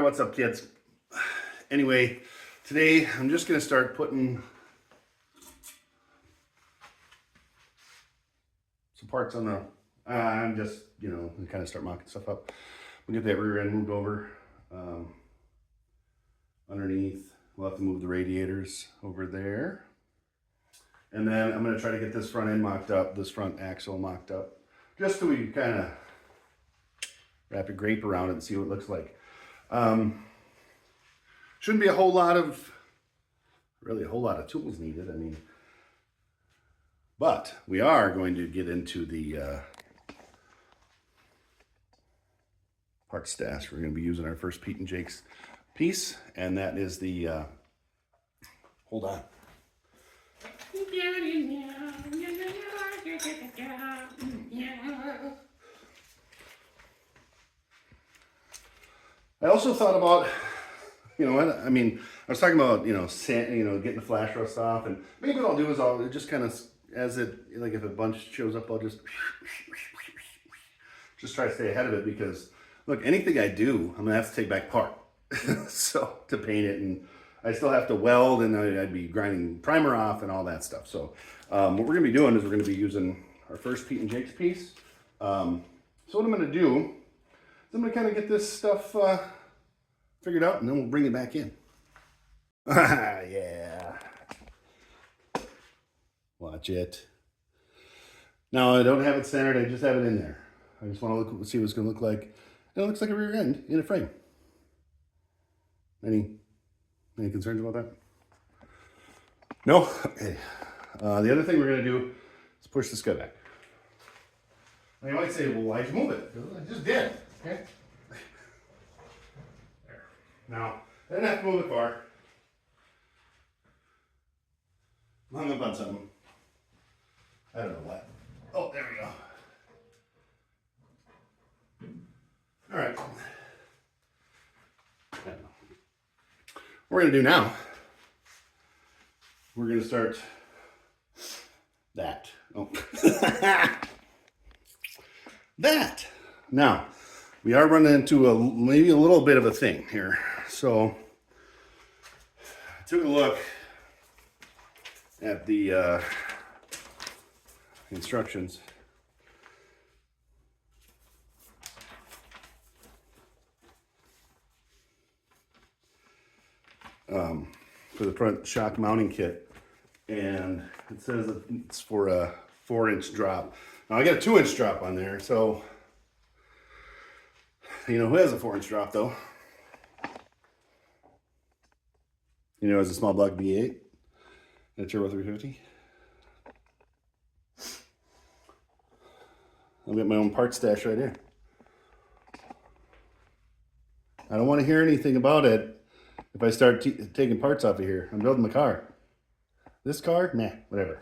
what's up, kids? Anyway, today I'm just going to start putting some parts on the, I'm just, kind of start mocking stuff up. We'll get that rear end moved over underneath. We'll have to move the radiators over there. And then I'm going to try to get this front end mocked up, this front axle mocked up, just so we kind of wrap a grape around it and see what it looks like. Shouldn't be a whole lot of tools needed. I mean, but we are going to get into the part stash. We're going to be using our first Pete and Jake's piece, and that is the, hold on. I also thought about, I mean, I was talking about, getting the flash rust off, and maybe what I'll do is I'll just kind of, as it, like if a bunch shows up, I'll just try to stay ahead of it, because look, anything I do, I'm gonna have to take back apart. So to paint it, and I still have to weld, and I'd be grinding primer off and all that stuff. So what we're gonna be doing is we're gonna be using our first Pete and Jake's piece. So what I'm gonna do is I'm gonna kind of get this stuff figured out, and then we'll bring it back in. Yeah. Watch it. Now I don't have it centered, I just have it in there. I just want to see what it's going to look like. And it looks like a rear end in a frame. Any concerns about that? No? Okay. The other thing we're going to do is push this guy back. Now you might say, well, why'd you move it? I just did. Okay. There. Now, I didn't have to move it far. I'm hung up on something. I don't know what. Oh, there we go. All right. What we're going to do now, we're going to start that. Oh. That. Now, we are running into maybe a little bit of a thing here. So, I took a look at the instructions. For the front shock mounting kit, and it says that it's for a 4-inch drop. Now I got a 2-inch drop on there, so who has a 4-inch drop though? Has a small block V8 and a turbo 350. I'll get my own part stash right here. I don't want to hear anything about it if I start taking parts off of here. I'm building the car. This car? Nah, whatever.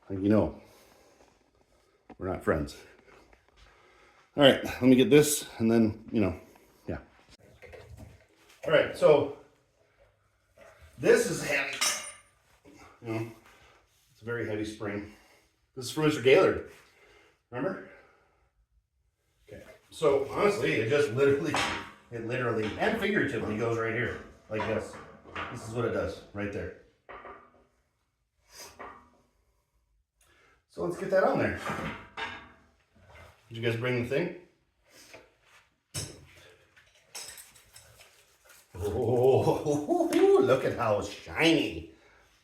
Like, we're not friends. All right, let me get this, and then, yeah. All right, so this is heavy. It's a very heavy spring. This is from Mr. Gaylord. Remember? Okay. So honestly, it literally and figuratively goes right here, like this. This is what it does, right there. So let's get that on there. Did you guys bring the thing? Oh, look at how shiny.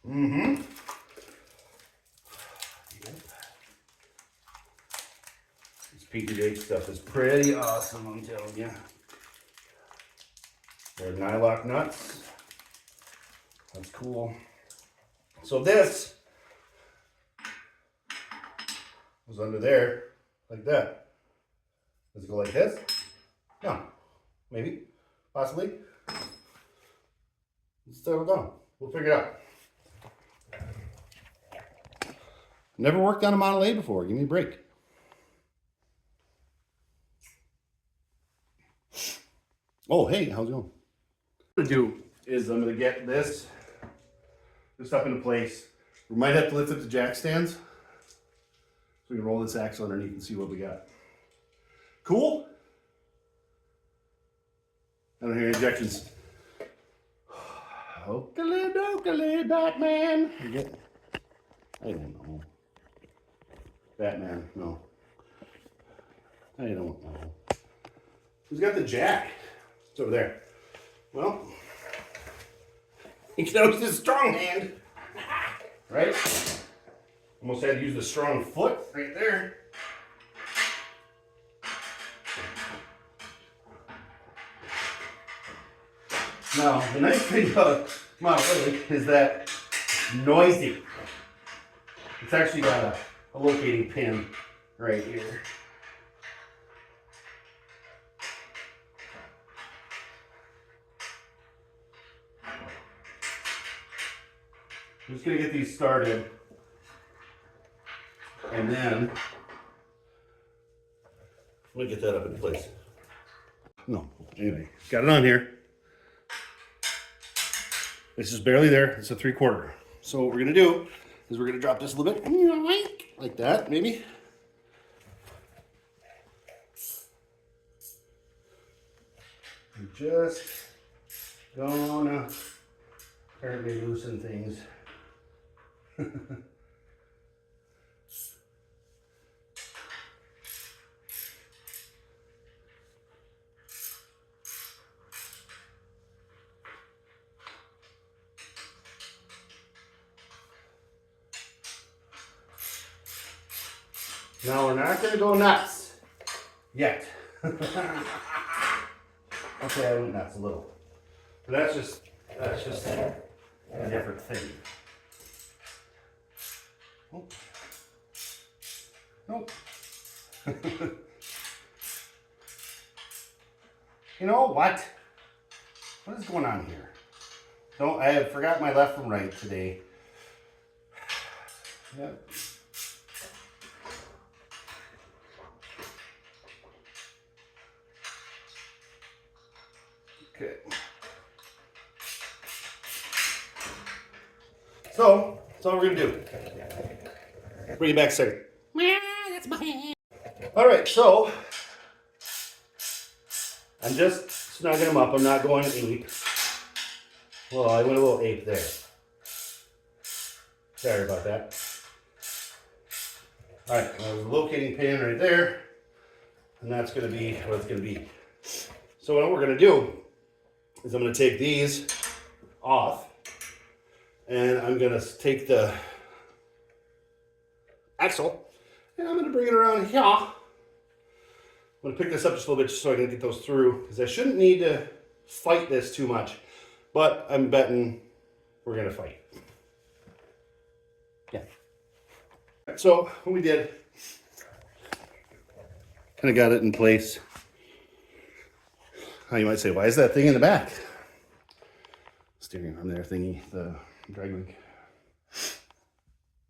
Mm-hmm. Pete and Jake stuff is pretty awesome, I'm telling you. They're nylock nuts. That's cool. So this was under there, like that. Does it go like this? No. Maybe. Possibly. Let's settle down. We'll figure it out. Never worked on a Model A before. Give me a break. Oh, hey, how's it going? What I'm going to do is I'm going to get this up into place. We might have to lift it to jack stands, so we can roll this axle underneath and see what we got. Cool? I don't hear injections. Okily dokily, Batman. You get it? I don't know. Batman, no. I don't know. Who's got the jack? It's over there. Well, he knows his strong hand. Right? Almost had to use the strong foot right there. Now, the nice thing about Lily is that it's noisy. It's actually got a locating pin right here. I'm just going to get these started. And then, let me get that up in place. No, anyway, got it on here. This is barely there. It's a 3/4. So what we're gonna do is we're gonna drop this a little bit, like that, maybe. I'm just gonna apparently loosen things. Now we're not going to go nuts yet. Okay, I went nuts a little, but that's just a different thing. Oh. Nope. You know what? What is going on here? I have forgot my left from right today. Yep. Okay. So, that's all we're going to do. Bring it back a second. That's my hand. All right, so I'm just snugging them up. I'm not going ape. Well, I went a little ape there. Sorry about that. All right, well, there's a locating pin right there, and that's going to be what it's going to be. So what we're going to do is I'm going to take these off, and I'm going to take the axle, and I'm going to bring it around here. I'm going to pick this up just a little bit just so I can get those through, because I shouldn't need to fight this too much, but I'm betting we're going to fight. Yeah. So what we did, kind of got it in place. Now you might say, why is that thing in the back? Steering arm there thingy, the drag link.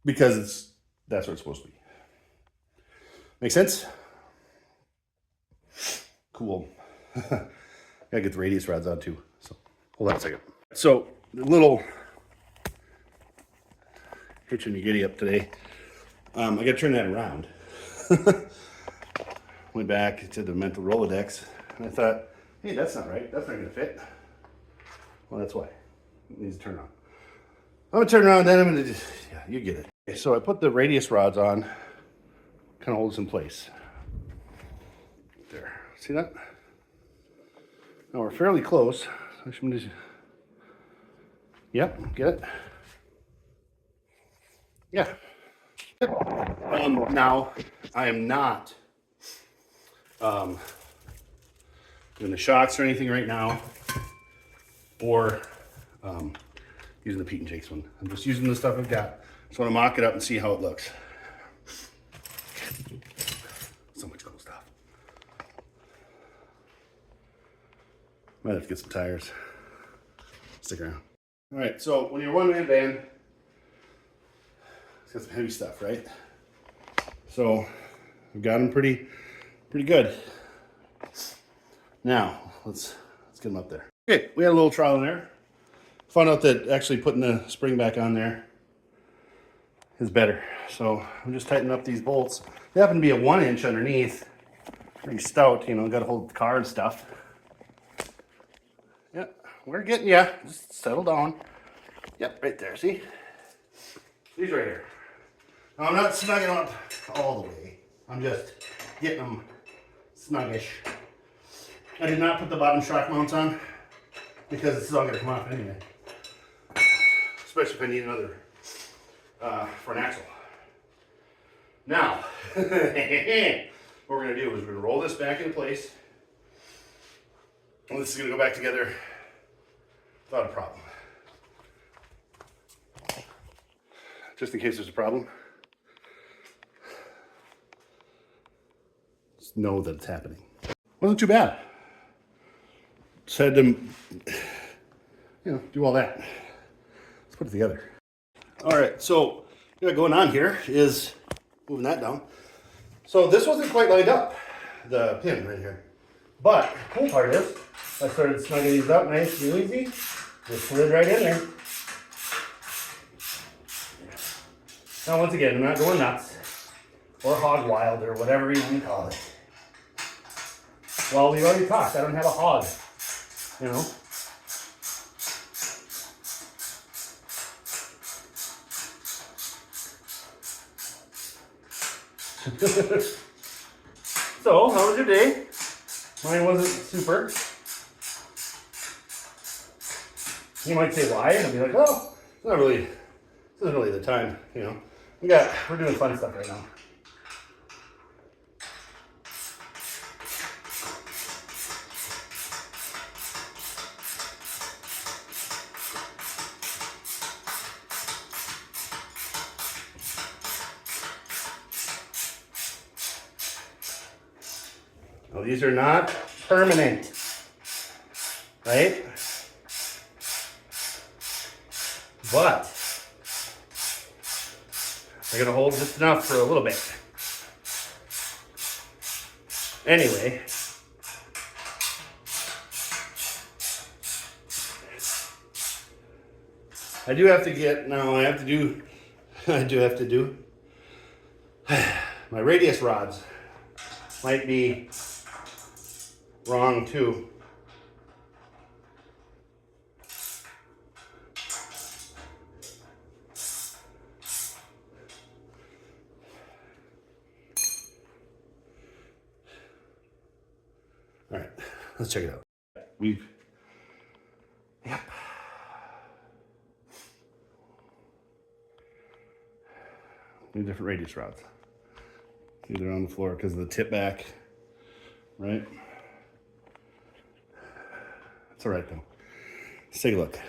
Because that's what it's supposed to be. Make sense? Cool. Gotta get the radius rods on too. So hold on a second. So the little hitching you giddy up today. I gotta turn that around. Went back to the mental Rolodex and I thought, hey, that's not right. That's not gonna fit. Well, that's why. It needs to turn on. I'm gonna turn around, then I'm gonna just, yeah, you get it. Okay, so I put the radius rods on, kind of holds in place. There, see that? Now we're fairly close. So I'm just, yep, get it? Yeah. Now, I am not doing the shocks or anything right now, or using the Pete and Jake's one. I'm just using the stuff I've got. Just want to mock it up and see how it looks. So much cool stuff. Might have to get some tires. Stick around. All right, so when you're a one-man band, it's got some heavy stuff, right? So we've got them pretty good. Now let's get them up there. Okay, we had a little trial in there. Found out that actually putting the spring back on there is better. So I'm just tightening up these bolts. They happen to be a 1-inch underneath. Pretty stout, you know, got to hold the car and stuff. Yep, we're getting ya. Just settle down. Yep, right there, see? These right here. Now, I'm not snugging up all the way. I'm just getting them snuggish. I did not put the bottom shock mounts on because this is all gonna come off anyway. Especially if I need another for an axle. Now, what we're gonna do is we're gonna roll this back into place. And this is gonna go back together without a problem. Just in case there's a problem, just know that it's happening. Wasn't too bad. Just had to, do all that. Let's put it together. All right, so what going on here is moving that down. So this wasn't quite lined up, the pin right here. But the cool part is, I started snugging these up nice and easy. Just slid right in there. Now once again, I'm not going nuts or hog wild or whatever you want to call it. Well, we've already talked. I don't have a hog, you know. So, how was your day? Mine wasn't super. You might say why, and I'll be like, oh, it's not really, this isn't really the time, you know. We're doing fun stuff right now. Now, these are not permanent, right? But they're gonna hold just enough for a little bit. Anyway, I do have to do my radius rods might be wrong too. All right, let's check it out. Yep. New different radius rods. See, they're on the floor because of the tip back, right? It's all right though. Let's take a look.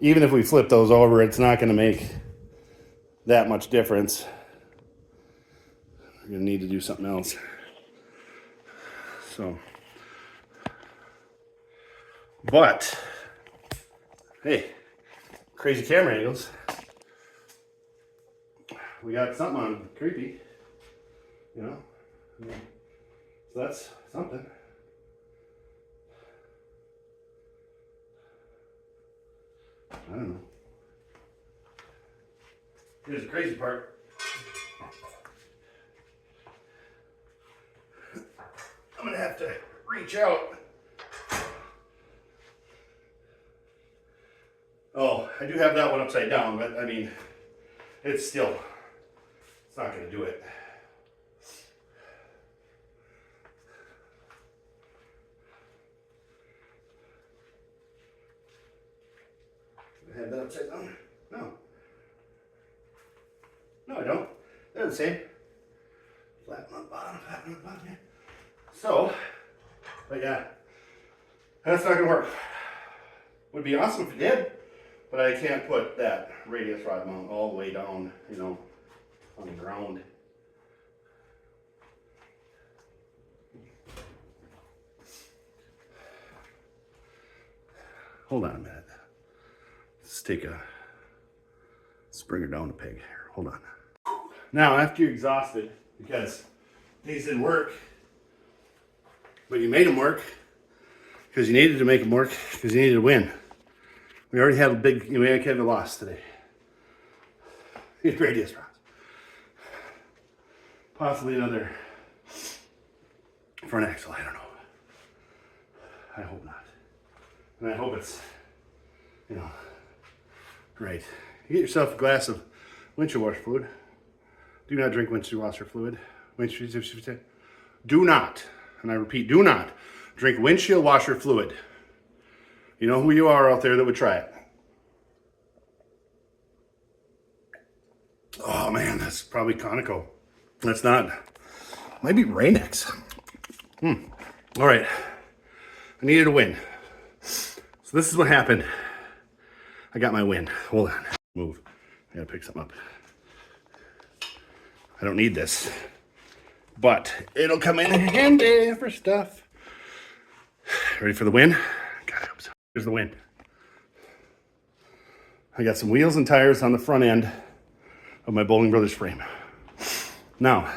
Even if we flip those over, it's not going to make that much difference. We're going to need to do something else. So, but, hey, crazy camera angles. We got something on creepy, you know? So that's something. I don't know. Here's the crazy part. I'm gonna have to reach out. Oh, I do have that one upside down, but I mean, it's not gonna do it. I have that upside down? No. No, I don't. They're the same. Flat on the bottom, flat on the bottom, yeah. So, but yeah, that's not gonna work. Would be awesome if it did, but I can't put that radius rod mount all the way down, you know, on the ground. Hold on a minute. Let's bring her down a peg here. Hold on. Now, after you're exhausted, because things didn't work, but you made them work, because you needed to make them work, because you needed to win. We already had we had a loss today. Radius rods. Possibly another front axle, I don't know. I hope not. And I hope it's, you know, right. You get yourself a glass of windshield washer fluid. Do not drink windshield washer fluid. Do not, and I repeat, do not drink windshield washer fluid. You know who you are out there that would try it. Oh man, that's probably Conoco. That's not. Might be Rain-X. All right. I needed a win. So this is what happened. I got my win. Hold on. Move. I gotta pick something up. I don't need this. But it'll come in handy for stuff. Ready for the win? God, I hope so. Here's the win. I got some wheels and tires on the front end of my Bowling Brothers frame. Now,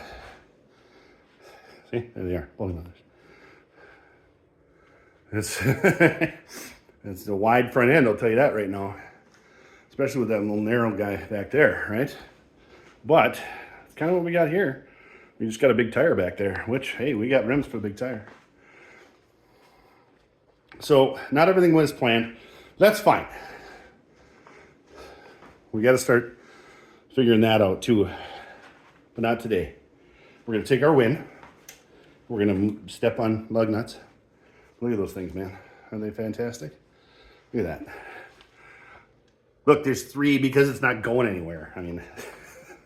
see, there they are, Bowling Brothers. It's a wide front end, I'll tell you that right now. Especially with that little narrow guy back there, right? But it's kind of what we got here. We just got a big tire back there, which, hey, we got rims for a big tire. So, not everything went as planned. That's fine. We got to start figuring that out too. But not today. We're going to take our win. We're going to step on lug nuts. Look at those things, man. Aren't they fantastic? Look at that. Look, there's 3 because it's not going anywhere. I mean,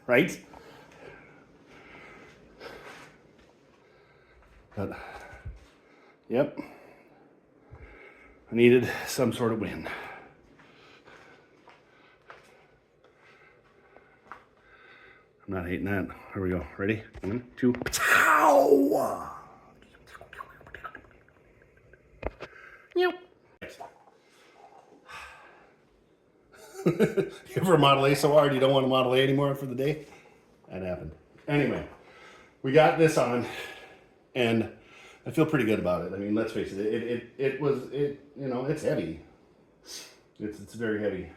right? But, yep. I needed some sort of win. I'm not hating that. Here we go. Ready? 1, 2. Ow! Yep. You ever Model A so hard you don't want to Model A anymore for the day? That happened. Anyway, we got this on, and I feel pretty good about it. I mean, let's face it. You know, it's heavy. It's very heavy.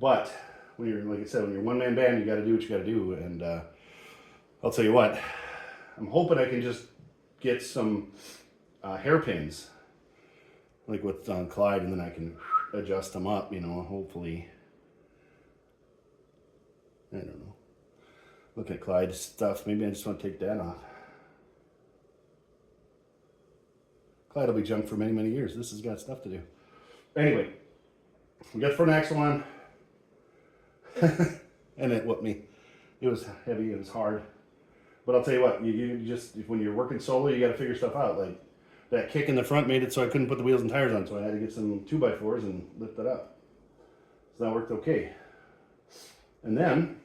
But when you're, like I said, when you're one-man band, you got to do what you got to do. And I'll tell you what, I'm hoping I can just get some hairpins, like with Clyde, and then I can adjust them up, you know, hopefully. I don't know. Look at Clyde's stuff. Maybe I just want to take that off. Clyde will be junk for many, many years. This has got stuff to do. Anyway, we got the front axle on. And it whooped me. It was heavy, it was hard. But I'll tell you what, you just, when you're working solo, you got to figure stuff out. Like, that kick in the front made it so I couldn't put the wheels and tires on, so I had to get some 2x4s and lift it up. So that worked okay. And then,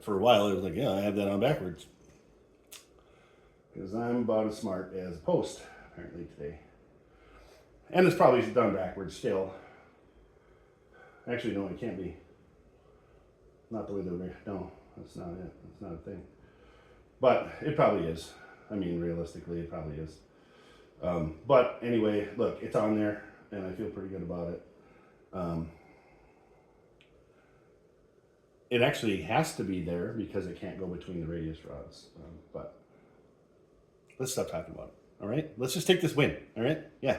for a while, it was like, yeah, I have that on backwards. Because I'm about as smart as a post, apparently, today. And it's probably done backwards still. Actually, no, it can't be. Not the way they were. No, that's not it. That's not a thing. But it probably is. I mean, realistically, it probably is. But anyway, look, it's on there, and I feel pretty good about it. It actually has to be there because it can't go between the radius rods. But let's stop talking about it, all right? Let's just take this win, all right? Yeah.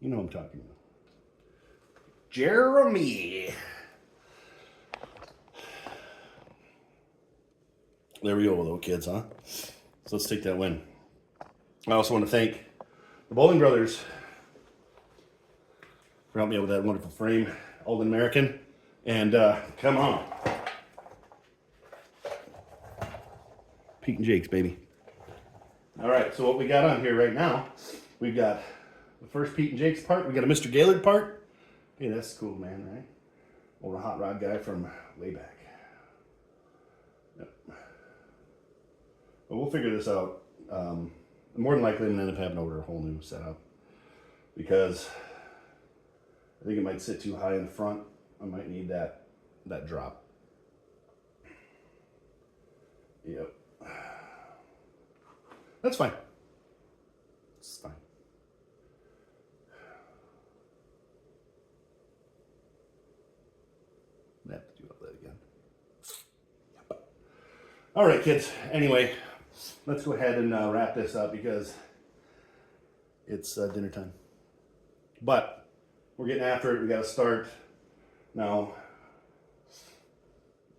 You know what I'm talking about. Jeremy. There we go, little kids, huh? So let's take that win. I also want to thank the Bowling Brothers for helping me out with that wonderful frame. Old American. And come on. Pete and Jake's, baby. All right, so what we got on here right now, we've got the first Pete and Jake's part. We got a Mr. Gaylord part. Hey, that's cool, man, right? Old hot rod guy from way back. Yep. But we'll figure this out. More than likely, I'm going to end up having to order a whole new setup because I think it might sit too high in the front. I might need that drop. Yep. That's fine. It's fine. I have to do all that again. Yep. All right, kids. Anyway, let's go ahead and wrap this up because it's dinner time. But we're getting after it. We got to start now.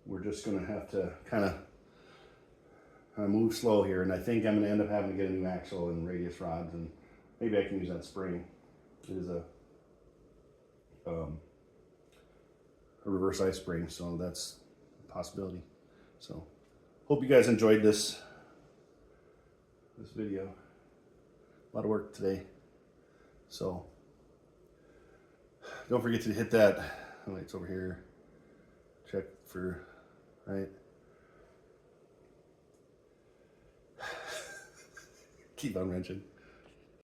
We're just going to have to kind of move slow here, and I think I'm going to end up having to get a new axle and radius rods, and maybe I can use that spring. It is a reverse ice spring, so that's a possibility. So hope you guys enjoyed this video. A lot of work today, so don't forget to hit that. Oh, it's over here. Check for right. Keep on wrenching.